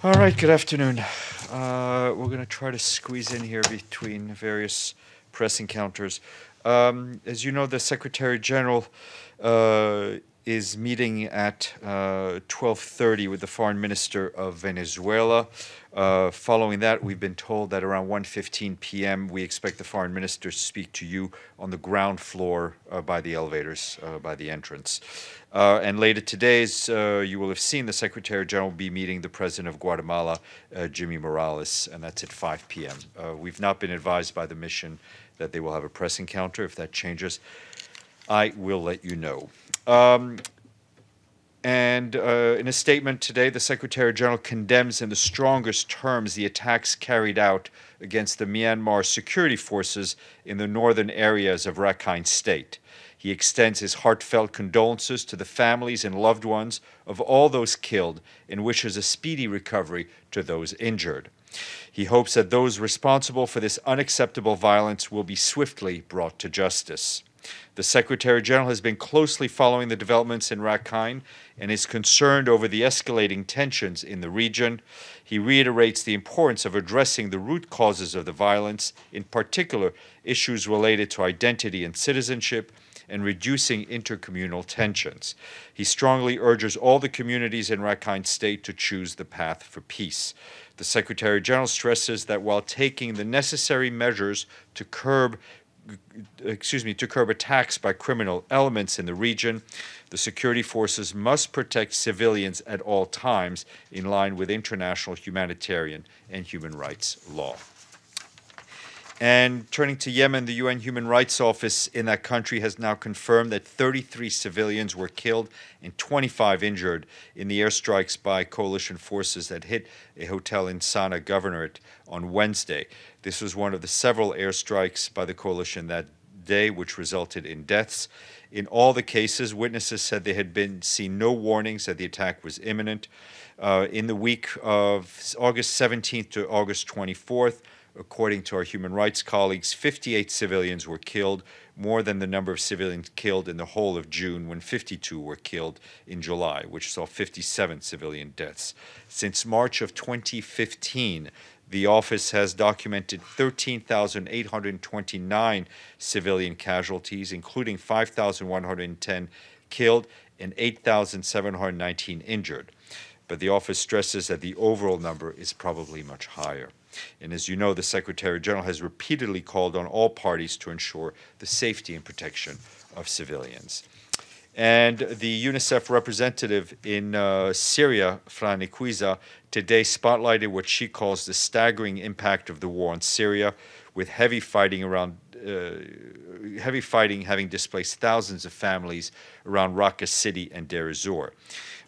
All right, good afternoon. We're going to try to squeeze in here between various press encounters. As you know, the Secretary General is meeting at 12:30 with the Foreign Minister of Venezuela. Following that, we've been told that around 1:15 p.m. we expect the Foreign Minister to speak to you on the ground floor by the elevators, by the entrance. And later today, you will have seen the Secretary General be meeting the President of Guatemala, Jimmy Morales, and that's at 5 p.m. We've not been advised by the mission that they will have a press encounter. If that changes, I will let you know. In a statement today, the Secretary General condemns in the strongest terms the attacks carried out against the Myanmar security forces in the northern areas of Rakhine State. He extends his heartfelt condolences to the families and loved ones of all those killed and wishes a speedy recovery to those injured. He hopes that those responsible for this unacceptable violence will be swiftly brought to justice. The Secretary General has been closely following the developments in Rakhine and is concerned over the escalating tensions in the region. He reiterates the importance of addressing the root causes of the violence, in particular issues related to identity and citizenship, and reducing intercommunal tensions. He strongly urges all the communities in Rakhine State to choose the path for peace. The Secretary General stresses that while taking the necessary measures to curb attacks by criminal elements in the region, the security forces must protect civilians at all times in line with international humanitarian and human rights law. And turning to Yemen, the UN Human Rights Office in that country has now confirmed that 33 civilians were killed and 25 injured in the airstrikes by coalition forces that hit a hotel in Sana'a Governorate on Wednesday. This was one of the several airstrikes by the coalition that day, which resulted in deaths. In all the cases, witnesses said they had seen no warnings that the attack was imminent. In the week of August 17th to August 24th, according to our human rights colleagues, 58 civilians were killed, more than the number of civilians killed in the whole of June, when 52 were killed in July, which saw 57 civilian deaths. Since March of 2015, the office has documented 13,829 civilian casualties, including 5,110 killed and 8,719 injured. But the office stresses that the overall number is probably much higher. And as you know, the Secretary General has repeatedly called on all parties to ensure the safety and protection of civilians. And the UNICEF representative in Syria, Fran Equiza, today spotlighted what she calls the staggering impact of the war on Syria, with heavy fighting having displaced thousands of families around Raqqa city and Deir ez-Zor.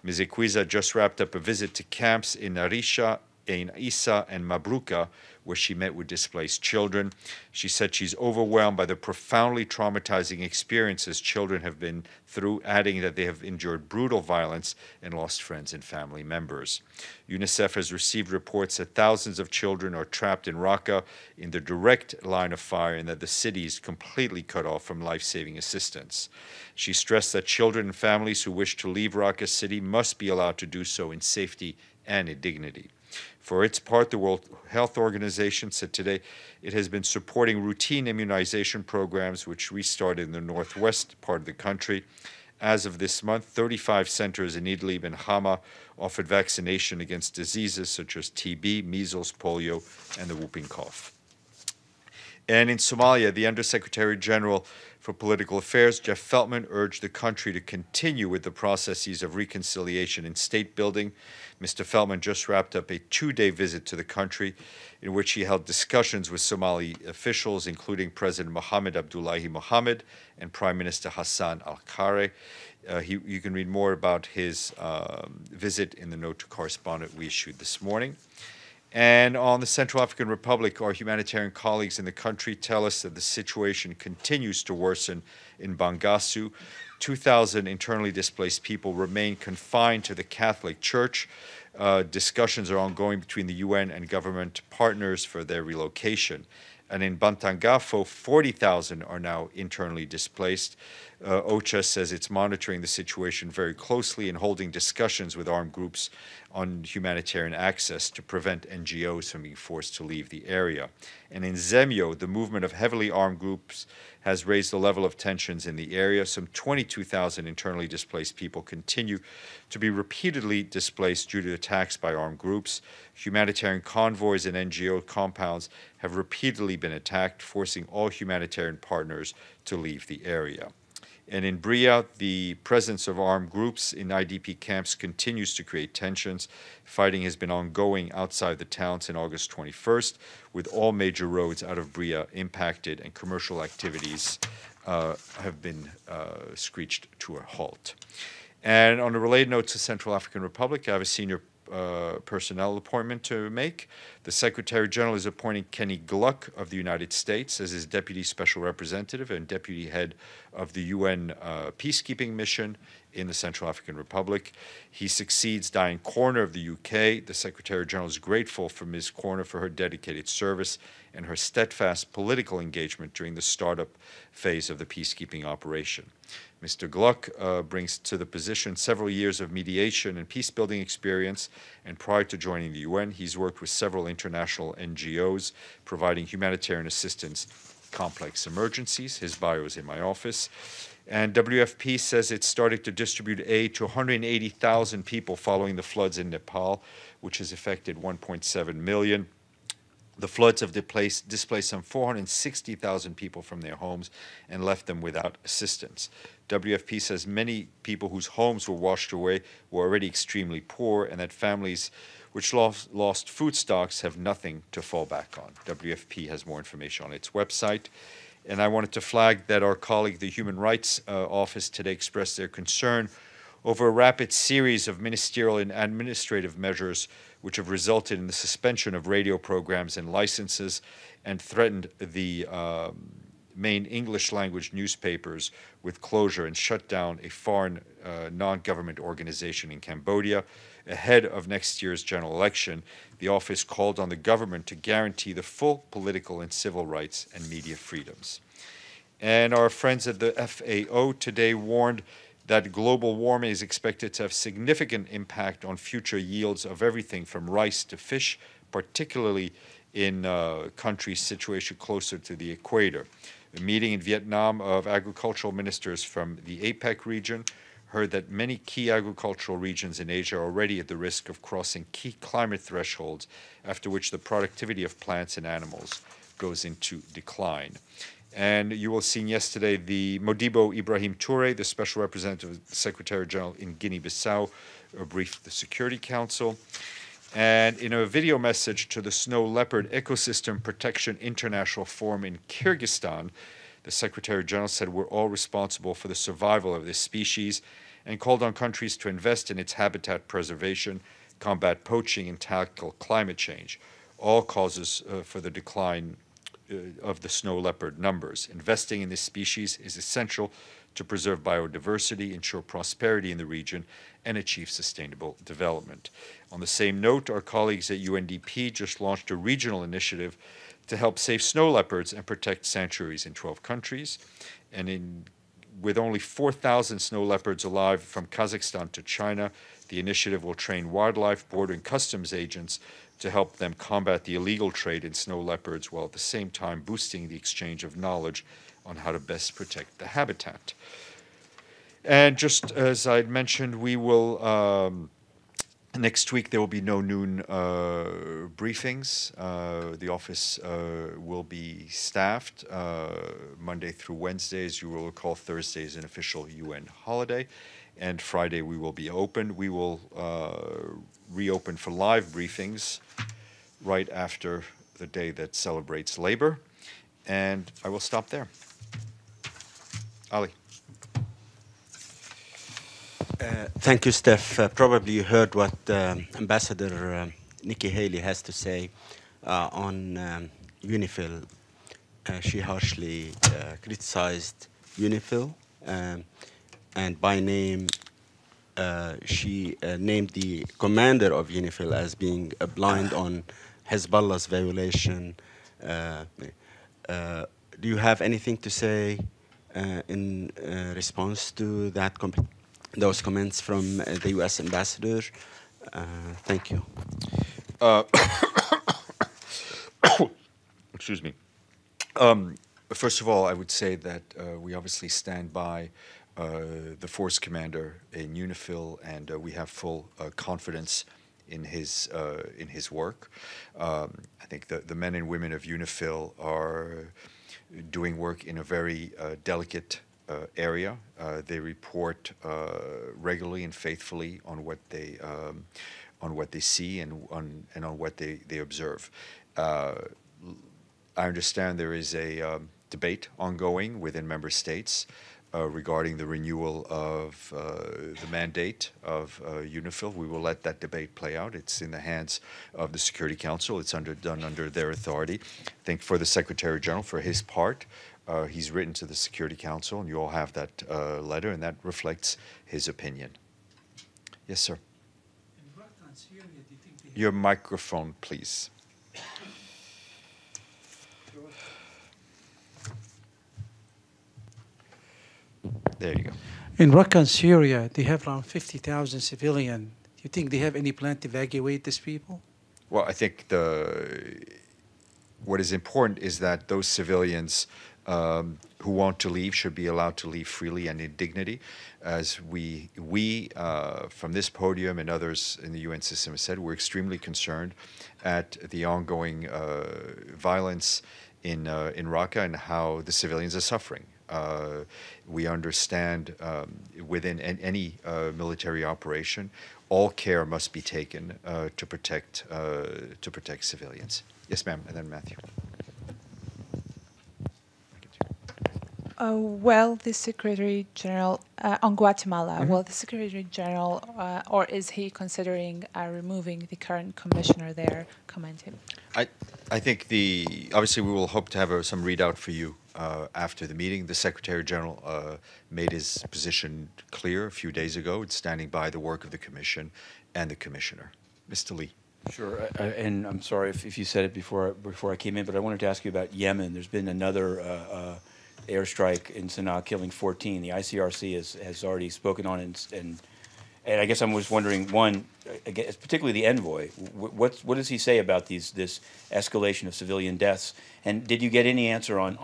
Ms. Equiza just wrapped up a visit to camps in Arisha, in Isa and Mabruka, where she met with displaced children. She said she's overwhelmed by the profoundly traumatizing experiences children have been through, adding that they have endured brutal violence and lost friends and family members. UNICEF has received reports that thousands of children are trapped in Raqqa in the direct line of fire and that the city is completely cut off from life-saving assistance. She stressed that children and families who wish to leave Raqqa city must be allowed to do so in safety and in dignity. For its part, the World Health Organization said today it has been supporting routine immunization programs which restarted in the northwest part of the country. As of this month, 35 centers in Idlib and Hama offered vaccination against diseases such as TB, measles, polio, and the whooping cough. And in Somalia, the Undersecretary General for Political Affairs, Jeff Feltman, urged the country to continue with the processes of reconciliation and state building. Mr. Feltman just wrapped up a two-day visit to the country in which he held discussions with Somali officials, including President Mohamed Abdullahi Mohamed and Prime Minister Hassan al-Kare. You can read more about his visit in the note to correspondent we issued this morning. And on the Central African Republic, our humanitarian colleagues in the country tell us that the situation continues to worsen in Bangassou. 2,000 internally displaced people remain confined to the Catholic Church. Discussions are ongoing between the UN and government partners for their relocation. And in Bantangafo, 40,000 are now internally displaced. OCHA says it's monitoring the situation very closely and holding discussions with armed groups on humanitarian access to prevent NGOs from being forced to leave the area. And in Zemio, the movement of heavily armed groups has raised the level of tensions in the area. Some 22,000 internally displaced people continue to be repeatedly displaced due to attacks by armed groups. Humanitarian convoys and NGO compounds have repeatedly been attacked, forcing all humanitarian partners to leave the area. And in Bria, the presence of armed groups in IDP camps continues to create tensions. Fighting has been ongoing outside the town since August 21st, with all major roads out of Bria impacted, and commercial activities have been screeched to a halt. And on a related note to Central African Republic, I have a senior personnel appointment to make. The Secretary General is appointing Kenny Gluck of the United States as his Deputy Special Representative and Deputy Head of the UN Peacekeeping Mission in the Central African Republic. He succeeds Diane Corner of the UK. The Secretary General is grateful for Ms. Corner for her dedicated service and her steadfast political engagement during the startup phase of the peacekeeping operation. Mr. Gluck brings to the position several years of mediation and peace-building experience, and prior to joining the UN, he's worked with several international NGOs providing humanitarian assistance in complex emergencies. His bio is in my office. And WFP says it's started to distribute aid to 180,000 people following the floods in Nepal, which has affected 1.7 million. The floods have displaced some 460,000 people from their homes and left them without assistance. WFP says many people whose homes were washed away were already extremely poor, and that families which lost food stocks have nothing to fall back on. WFP has more information on its website. And I wanted to flag that our colleague, the Human Rights Office, today expressed their concern over a rapid series of ministerial and administrative measures which have resulted in the suspension of radio programs and licenses and threatened the main English language newspapers with closure and shut down a foreign non-government organization in Cambodia. Ahead of next year's general election, the office called on the government to guarantee the full political and civil rights and media freedoms. And our friends at the FAO today warned that global warming is expected to have significant impact on future yields of everything from rice to fish, particularly in countries situated closer to the equator. A meeting in Vietnam of agricultural ministers from the APEC region heard that many key agricultural regions in Asia are already at the risk of crossing key climate thresholds, after which the productivity of plants and animals goes into decline. And you will have seen yesterday the Modibo Ibrahim Touré, the Special Representative of the Secretary General in Guinea-Bissau, briefed the Security Council. And in a video message to the Snow Leopard Ecosystem Protection International Forum in Kyrgyzstan, the Secretary General said we're all responsible for the survival of this species and called on countries to invest in its habitat preservation, combat poaching, and tackle climate change, all causes for the decline of the snow leopard numbers. Investing in this species is essential to preserve biodiversity, ensure prosperity in the region, and achieve sustainable development. On the same note, our colleagues at UNDP just launched a regional initiative to help save snow leopards and protect sanctuaries in 12 countries. And with only 4,000 snow leopards alive from Kazakhstan to China, the initiative will train wildlife, border, and customs agents to help them combat the illegal trade in snow leopards, while at the same time boosting the exchange of knowledge on how to best protect the habitat. And just as I'd mentioned, we will, next week there will be no noon briefings. The office will be staffed Monday through Wednesday. As you will recall, Thursday is an official UN holiday, and Friday we will be open. We will reopen for live briefings right after the day that celebrates labor, and I will stop there. Ali. Thank you, Steph. Probably you heard what Ambassador Nikki Haley has to say on UNIFIL. She harshly criticized UNIFIL, and by name, she named the commander of UNIFIL as being blind on Hezbollah's violation. Do you have anything to say in response to that those comments from the U.S. ambassador? Thank you. Excuse me. First of all, I would say that we obviously stand by the force commander in UNIFIL, and we have full confidence in his work. I think the men and women of UNIFIL are doing work in a very delicate area. They report regularly and faithfully on what they see and on what they observe. I understand there is a debate ongoing within member states regarding the renewal of the mandate of UNIFIL. We will let that debate play out. It's in the hands of the Security Council. It's done under their authority. I think for the Secretary General, for his part, he's written to the Security Council, and you all have that letter, and that reflects his opinion. Yes, sir. Your microphone, please. There you go. In Raqqa and Syria, they have around 50,000 civilians. Do you think they have any plan to evacuate these people? Well, I think what is important is that those civilians who want to leave should be allowed to leave freely and in dignity. As we from this podium and others in the UN system have said, we're extremely concerned at the ongoing violence in Raqqa and how the civilians are suffering. We understand within any military operation, all care must be taken to protect civilians. Yes, ma'am, and then Matthew. Well, the Secretary General on Guatemala. Well, the Secretary General, or is he considering removing the current commissioner there? Commented. I think obviously we will hope to have some readout for you after the meeting. The Secretary General made his position clear a few days ago. It's standing by the work of the Commission and the Commissioner. Mr. Lee. Sure, and I'm sorry if you said it before I came in, but I wanted to ask you about Yemen. There's been another airstrike in Sana'a, killing 14. The ICRC has already spoken on it, and I guess I was wondering, one, particularly the envoy, what does he say about this escalation of civilian deaths? And did you get any answer on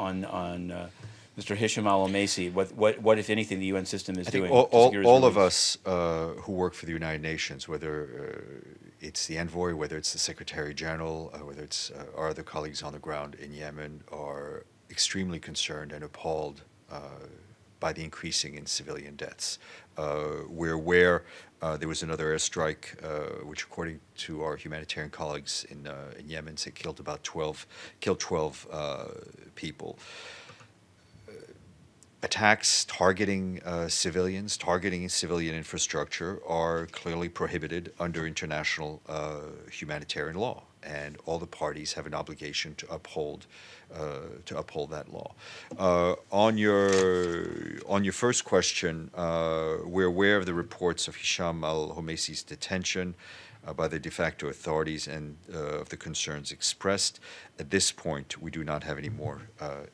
Mr. Hisham al-Omaisi? What, if anything, the UN system is doing? All of us who work for the United Nations, whether it's the envoy, whether it's the Secretary General, whether it's our other colleagues on the ground in Yemen, are extremely concerned and appalled by the increasing in civilian deaths. We're aware there was another airstrike, which, according to our humanitarian colleagues in Yemen, killed 12 people. Attacks targeting civilians, targeting civilian infrastructure, are clearly prohibited under international humanitarian law, and all the parties have an obligation to uphold that law. On your first question, we're aware of the reports of Hisham al-Omaisi's detention by the de facto authorities and of the concerns expressed. At this point, we do not have any more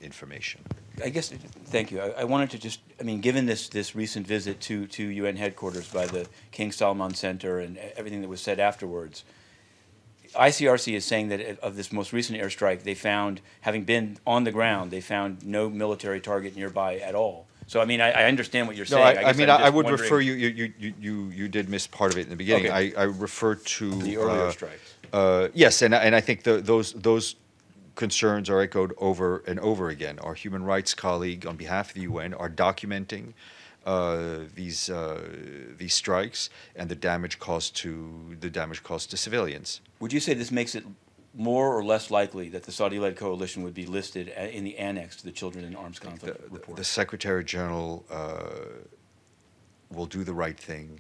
information. I guess, thank you. I wanted to just, given this recent visit to UN headquarters by the King Salman Center and everything that was said afterwards, ICRC is saying that of this most recent airstrike, they found, having been on the ground, they found no military target nearby at all. So, I understand what you're saying. I would refer you did miss part of it in the beginning. Okay. I referred to the earlier strikes. Yes, and I think those concerns are echoed over and over again. Our human rights colleague on behalf of the UN are documenting these strikes and the damage caused to civilians. Would you say this makes it more or less likely that the Saudi-led coalition would be listed in the annex to the Children in Arms Conflict report? The Secretary General will do the right thing,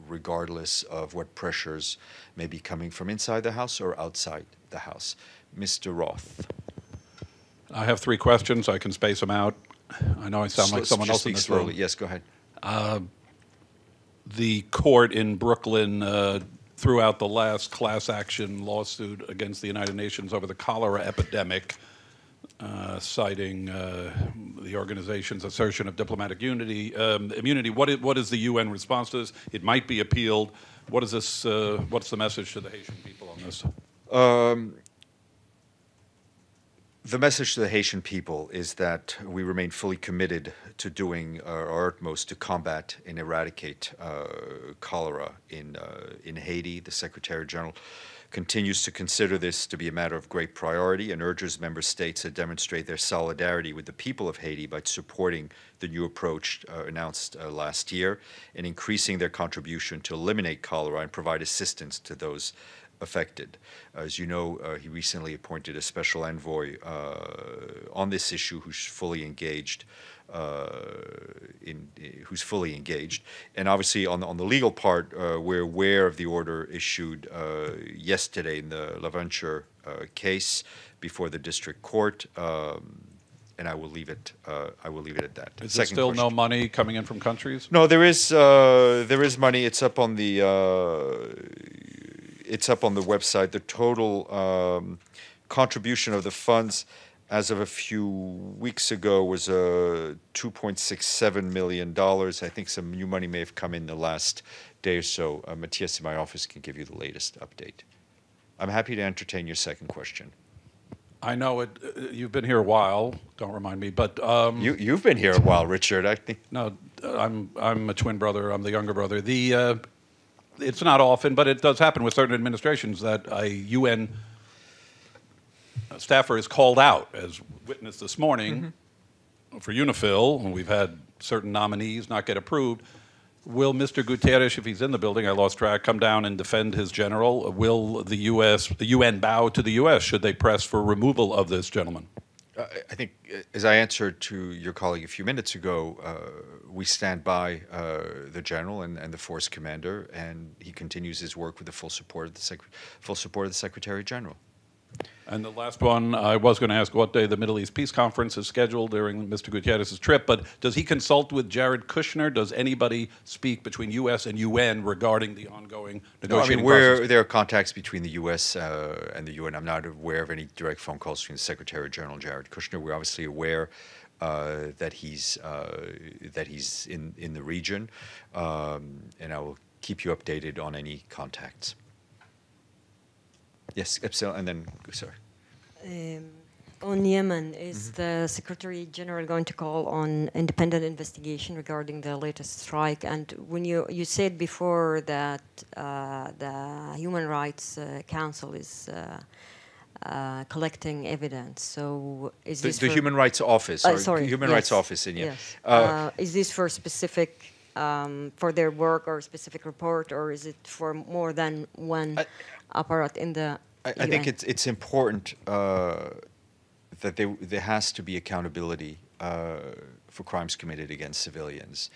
regardless of what pressures may be coming from inside the House or outside the House. Mr. Roth. I have 3 questions. I can space them out. I know I sound like someone else in this room. Yes, go ahead. The court in Brooklyn threw out the last class action lawsuit against the United Nations over the cholera epidemic. citing the organization's assertion of diplomatic immunity. What is the UN response to this? It might be appealed. What is this? What's the message to the Haitian people on this? The message to the Haitian people is that we remain fully committed to doing our utmost to combat and eradicate cholera in Haiti. The Secretary General continues to consider this to be a matter of great priority and urges member states to demonstrate their solidarity with the people of Haiti by supporting the new approach announced last year and increasing their contribution to eliminate cholera and provide assistance to those affected. As you know, he recently appointed a special envoy on this issue who's fully engaged. Who's fully engaged, and obviously on the legal part, we're aware of the order issued yesterday in the LaVenture case before the district court, and I will leave it. I will leave it at that. Is there still no money coming in from countries? No, there is money. It's up on the website. The total contribution of the funds as of a few weeks ago was $2.67 million. I think some new money may have come in the last day or so. Matthias in my office can give you the latest update. I'm happy to entertain your second question. I know it. You've been here a while. Don't remind me, but you've been here a while, Richard. I think. No, I'm a twin brother. I'm the younger brother. It's not often, but it does happen with certain administrations that a UN staffer is called out, as witnessed this morning for UNIFIL, and we've had certain nominees not get approved. Will Mr. Guterres, if he's in the building, I lost track, come down and defend his general? Will the UN bow to the U.S. should they press for removal of this gentleman? I think, as I answered to your colleague a few minutes ago, we stand by the general and the force commander, and he continues his work with the full support of the Secretary General. And the last one, I was going to ask what day the Middle East Peace Conference is scheduled during Mr. Guterres' trip, but does he consult with Jared Kushner? Does anybody speak between U.S. and UN regarding the ongoing negotiating process? There are contacts between the U.S. And the UN. I'm not aware of any direct phone calls between the Secretary General and Jared Kushner. We're obviously aware that he's in the region, and I will keep you updated on any contacts. Yes, Epsil, and then, sorry. On Yemen, is the Secretary General going to call on independent investigation regarding the latest strike? And when you said before that the Human Rights Council is collecting evidence, so is this the Human Rights Office? Sorry, Human Rights Office in Yemen. Yes. Is this for specific for their work or specific report, or is it for more than one apparat in the I think it's important that there has to be accountability for crimes committed against civilians.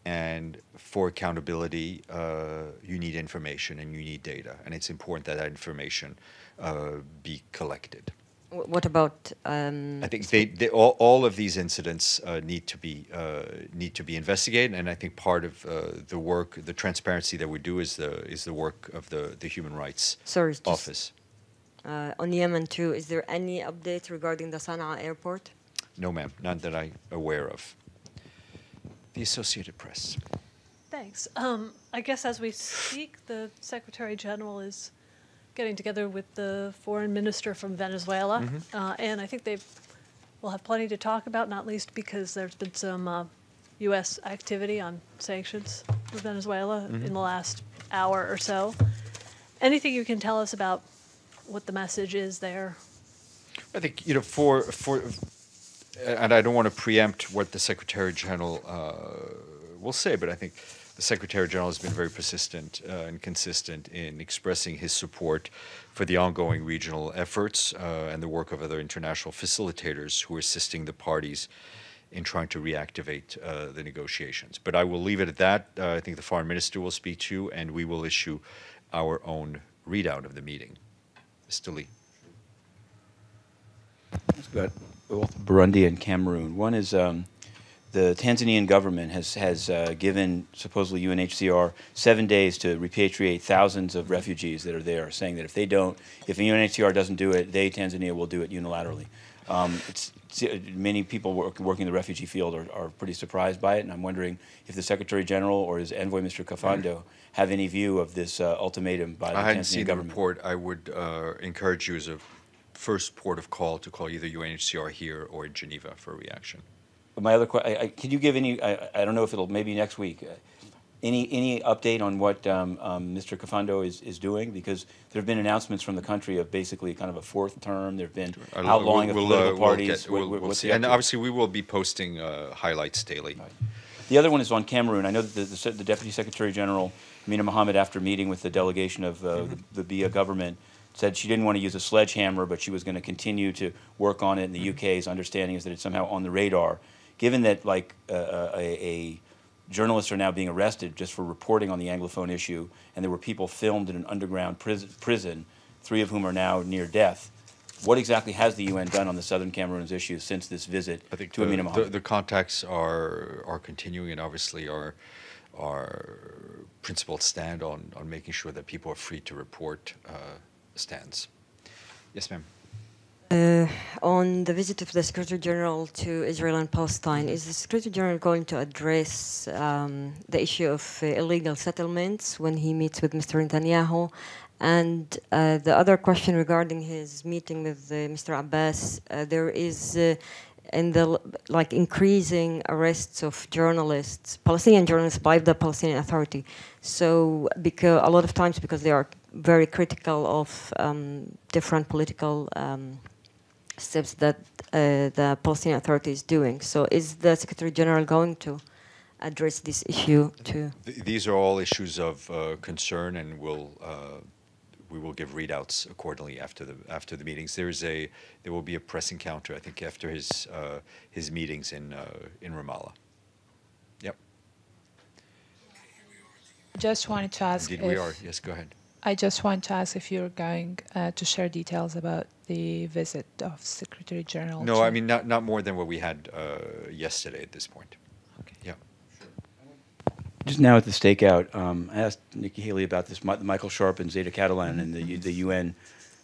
And for accountability, you need information and you need data. And it's important that that information be collected. What about? I think all of these incidents need to be investigated, and I think part of the work, the transparency that we do, is the work of the Human Rights Office. On Yemen too, is there any updates regarding the Sana'a airport? No, ma'am, none that I'm aware of. The Associated Press. Thanks. I guess as we speak, the Secretary General is getting together with the foreign minister from Venezuela, and I think they will have plenty to talk about, not least because there's been some U.S. activity on sanctions for Venezuela in the last hour or so. Anything you can tell us about what the message is there? I think, for and I don't want to preempt what the Secretary General will say, but I think the Secretary General has been very persistent and consistent in expressing his support for the ongoing regional efforts and the work of other international facilitators who are assisting the parties in trying to reactivate the negotiations. But I will leave it at that. I think the Foreign Minister will speak to you, and we will issue our own readout of the meeting. Mr. Lee. Let's go ahead. Both Burundi and Cameroon. One is the Tanzanian government has given supposedly UNHCR 7 days to repatriate thousands of refugees that are there, saying that if the UNHCR doesn't do it, Tanzania will do it unilaterally. Many people working in the refugee field are pretty surprised by it, and I'm wondering if the Secretary General or his envoy, Mr. Kafando, have any view of this ultimatum by the Tanzanian government. I hadn't seen the report. I would encourage you as a first port of call to call either UNHCR here or in Geneva for a reaction. My other question, can you give any, I don't know if it'll, maybe next week, any update on what Mr. Kafando is doing? Because there have been announcements from the country of basically kind of a fourth term. There have been outlawing of political parties. We'll see. And obviously we will be posting highlights daily. Right. The other one is on Cameroon. I know that the Deputy Secretary General, Amina Mohammed, after meeting with the delegation of the BIA government, said she didn't want to use a sledgehammer, but she was going to continue to work on it. And the UK's understanding is that it's somehow on the radar. Given that, like, journalists are now being arrested just for reporting on the Anglophone issue, and there were people filmed in an underground prison, 3 of whom are now near death, what exactly has the UN done on the Southern Cameroon's issue since this visit to Amina Mohammed? The contacts are continuing, and obviously our principled stand on making sure that people are free to report stands. Yes, ma'am. On the visit of the Secretary General to Israel and Palestine, is the Secretary General going to address the issue of illegal settlements when he meets with Mr. Netanyahu? And the other question regarding his meeting with Mr. Abbas, there is in the increasing arrests of journalists, Palestinian journalists, by the Palestinian Authority. So because a lot of times because they are very critical of different political steps that the Palestinian Authority is doing. So is the Secretary General going to address this issue too? These are all issues of concern, and we will give readouts accordingly after the meetings. There will be a press encounter, I think, after his meetings in Ramallah. Yep. Just wanted to ask. Indeed, we are. Yes, go ahead. I just want to ask if you're going to share details about the visit of Secretary General. No, I mean not more than what we had yesterday at this point. Okay. Yeah. Just now at the stakeout, I asked Nikki Haley about this, Michael Sharp and Zeta Catalan and the UN,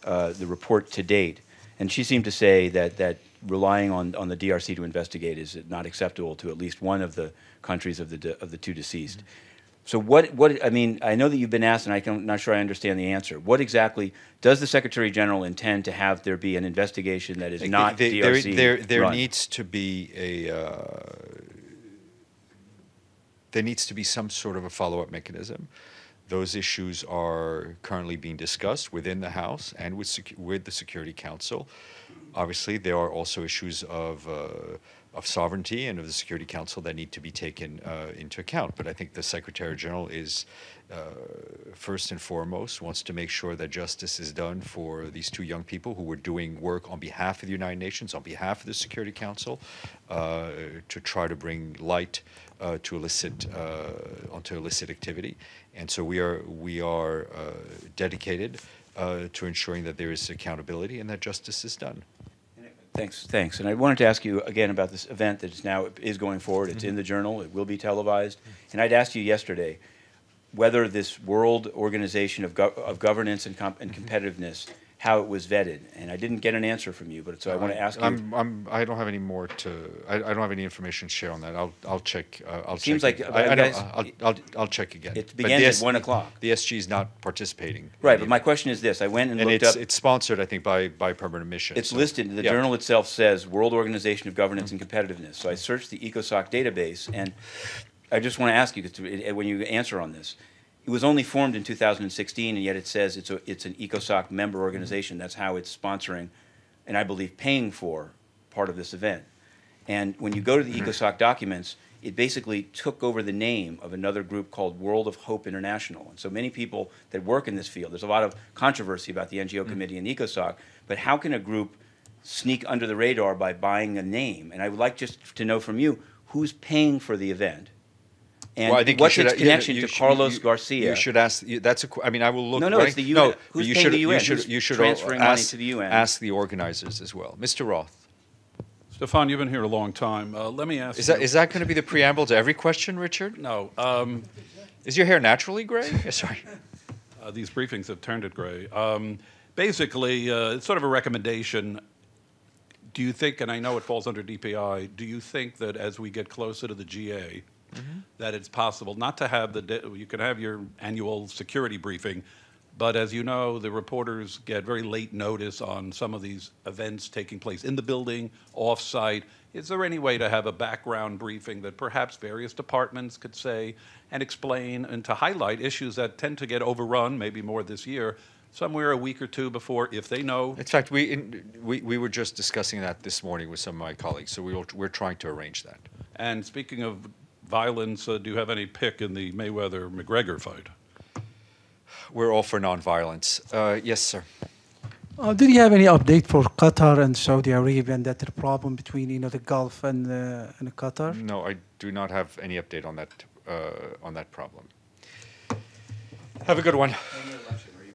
the report to date, and she seemed to say that relying on the DRC to investigate is not acceptable to at least one of the countries of the 2 deceased. Mm-hmm. So what I mean, I know that you've been asked, and I'm not sure I understand the answer. What exactly does the Secretary General intend to have there be an investigation that is not DRC there run? needs to be there needs to be some sort of a follow-up mechanism. Those issues are currently being discussed within the House and with the Security Council. Obviously, there are also issues of sovereignty and of the Security Council that need to be taken into account. But I think the Secretary General is, first and foremost, wants to make sure that justice is done for these 2 young people who were doing work on behalf of the United Nations, on behalf of the Security Council, to try to bring light onto illicit activity. And so we are dedicated to ensuring that there is accountability and that justice is done. Thanks. And I wanted to ask you again about this event that is going forward. It's in the Journal. It will be televised. And I'd asked you yesterday whether this World Organization of Governance and Competitiveness, how it was vetted. And I didn't get an answer from you, but so I want to ask you. I don't have any more I don't have any information to share on that. I'll check. I'll seems check. like I'll check again. It began at 1 o'clock. The SG is not participating. Right, but my question is this: I went and looked up. It's sponsored, I think, by Permanent Mission. It's listed. The Journal itself says World Organization of Governance and Competitiveness. So I searched the ECOSOC database, and I just want to ask you when you answer on this. It was only formed in 2016, and yet it says it's an ECOSOC member organization. That's how it's sponsoring, and I believe paying for part of this event. And when you go to the ECOSOC documents, it basically took over the name of another group called World of Hope International. And so many people that work in this field, there's a lot of controversy about the NGO committee and ECOSOC, but how can a group sneak under the radar by buying a name? And I would like just to know from you, who's paying for the event? And I think what's its connection to Carlos Garcia? You should ask. I mean, I will look. No, it's the UN. No, who's you paying should. the UN? You should transferring money to the UN. Ask the organizers as well, Mr. Roth. Stéphane, you've been here a long time. Let me ask you. Is that going to be the preamble to every question, Richard? No. Is your hair naturally gray? Sorry. These briefings have turned it gray. Basically, it's sort of a recommendation. Do you think, and I know it falls under DPI, do you think that as we get closer to the GA, that it's possible not to have you can have your annual security briefing, but as you know, the reporters get very late notice on some of these events taking place in the building, off-site. Is there any way to have a background briefing that perhaps various departments could say and explain and to highlight issues that tend to get overrun, maybe more this year, somewhere a week or two before, if they know? In fact, we were just discussing that this morning with some of my colleagues, so we're trying to arrange that. And speaking of violence, do you have any pick in the Mayweather-McGregor fight? We're all for nonviolence. Yes, sir. Did you have any update for Qatar and Saudi Arabia and that the problem between the Gulf and Qatar? No, I do not have any update on that problem. Have a good one.